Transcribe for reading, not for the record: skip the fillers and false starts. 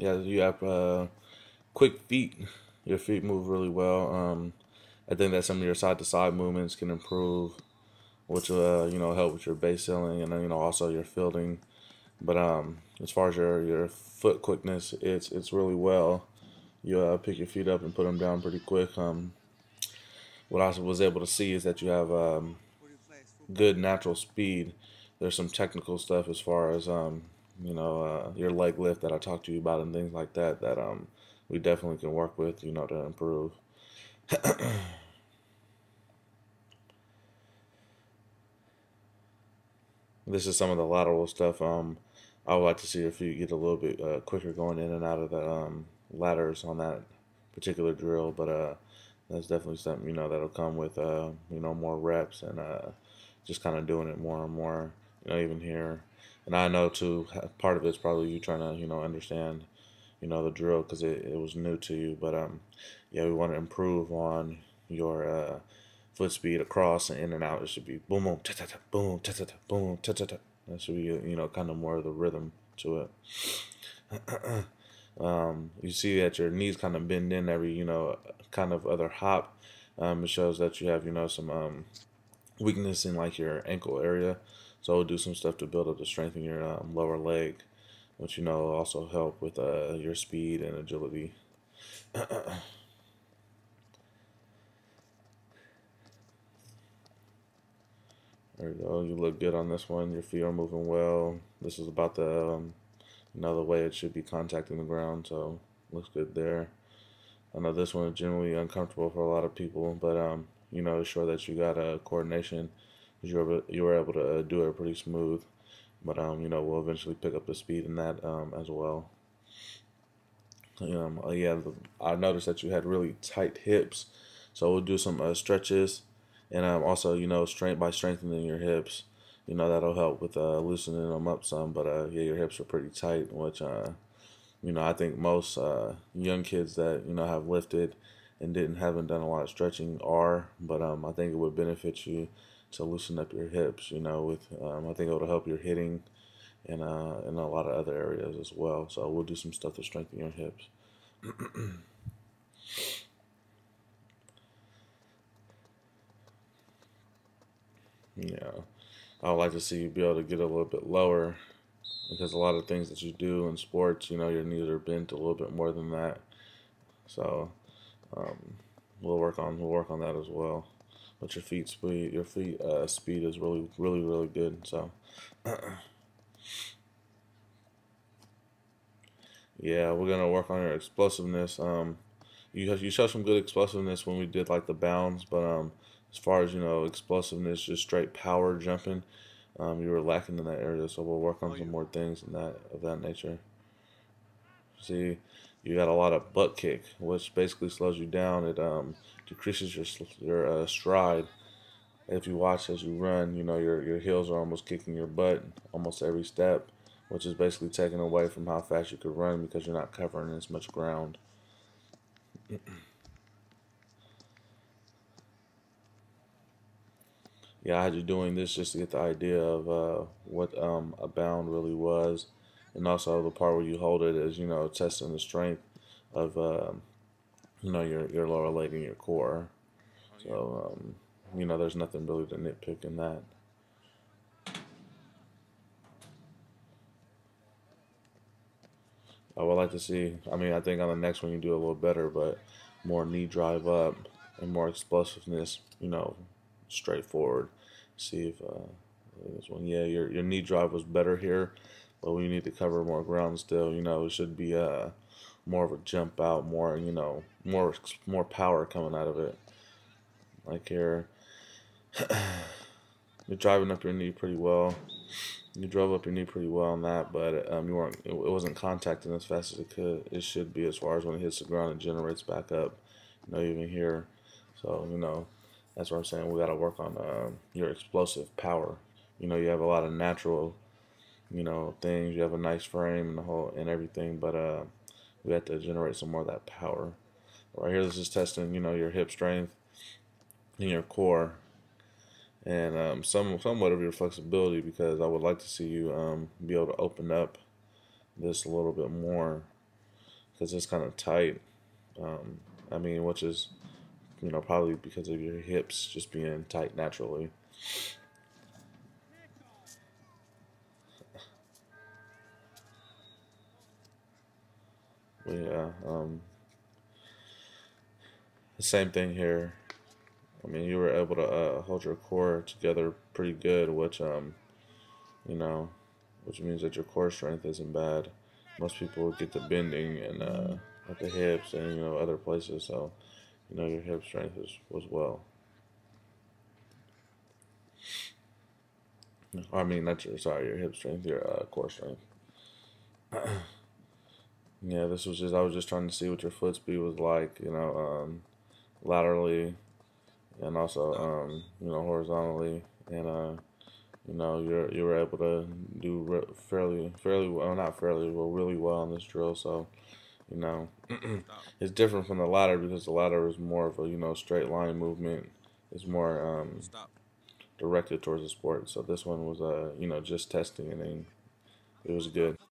Yeah, you have quick feet. Your feet move really well. I think that some of your side to side movements can improve, which will help with your base selling and also your fielding. But as far as your foot quickness, it's really well. You pick your feet up and put them down pretty quick. What I was able to see is that you have good natural speed. There's some technical stuff as far as your leg lift that I talked to you about and things like that that we definitely can work with to improve. This is some of the lateral stuff. I would like to see your feet get a little bit quicker going in and out of the ladders on that particular drill, but that's definitely something that'll come with more reps and just kind of doing it more and more. Even here, and I know too. Part of it's probably you trying to understand the drill because it was new to you, but yeah, we want to improve on your foot speed across and in and out. It should be boom boom ta ta ta boom ta ta ta boom ta ta ta. That should be kind of more of the rhythm to it. You see that your knees kind of bend in every kind of other hop. It shows that you have some weakness in like your ankle area. So we'll do some stuff to build up the strength in your lower leg, which also help with your speed and agility. There you go. You look good on this one. Your feet are moving well. This is about the way it should be contacting the ground. So looks good there. I know this one is generally uncomfortable for a lot of people, but show that you got coordination. You were able to do it pretty smooth. But we'll eventually pick up the speed in that as well. Yeah, I noticed that you had really tight hips, so we'll do some stretches, and also strength by strengthening your hips. That'll help with loosening them up some. But yeah, your hips are pretty tight, which I think most young kids that have lifted and haven't done a lot of stretching are. But I think it would benefit you to loosen up your hips. With I think it'll help your hitting and in a lot of other areas as well. So we'll do some stuff to strengthen your hips. Yeah, I would like to see you be able to get a little bit lower because a lot of things that you do in sports, your knees are bent a little bit more than that. So um, we'll work on that as well. But your feet speed is really really really good. So yeah, we're gonna work on your explosiveness. You showed some good explosiveness when we did like the bounds, but as far as explosiveness, just straight power jumping, you were lacking in that area. So we'll work on some more things in that of that nature. See, you got a lot of butt kick, which basically slows you down. It decreases your stride. If you watch as you run, your heels are almost kicking your butt almost every step, which is basically taking away from how fast you could run because you're not covering as much ground. Yeah, I had you doing this just to get the idea of what a bound really was, and also the part where you hold it is testing the strength of your lower leg and your core. So there's nothing really to nitpick in that. I would like to see. I mean, I think on the next one you do a little better, but more knee drive up and more explosiveness. Straightforward. See if this one. Yeah, your knee drive was better here, but we need to cover more ground still. It should be more of a jump out, more more power coming out of it. Like here, you're driving up your knee pretty well. You drove up your knee pretty well on that, but you weren't. It wasn't contacting as fast as it could. It should be as far as when it hits the ground, it generates back up. Even here, so that's what I'm saying. We got to work on your explosive power. You have a lot of natural, things. You have a nice frame and the whole and everything, but we have to generate some more of that power. Right here, this is testing, your hip strength and your core, and somewhat of your flexibility because I would like to see you be able to open up this a little bit more. because it's kind of tight. Um, I mean, which is probably because of your hips just being tight naturally. But yeah, the same thing here. I mean, you were able to hold your core together pretty good, you know, which means that your core strength isn't bad. Most people get the bending and at the hips and other places, so your hip strength is was well. I mean, not your sorry, your hip strength, your core strength. Yeah, this was just I was just trying to see what your foot speed was like, laterally and also horizontally, and you were able to do fairly well, not fairly well, really well on this drill. So you know, it's different from the ladder because the ladder is more of a straight line movement. It's more directed towards the sport. So this one was just testing and then it was good.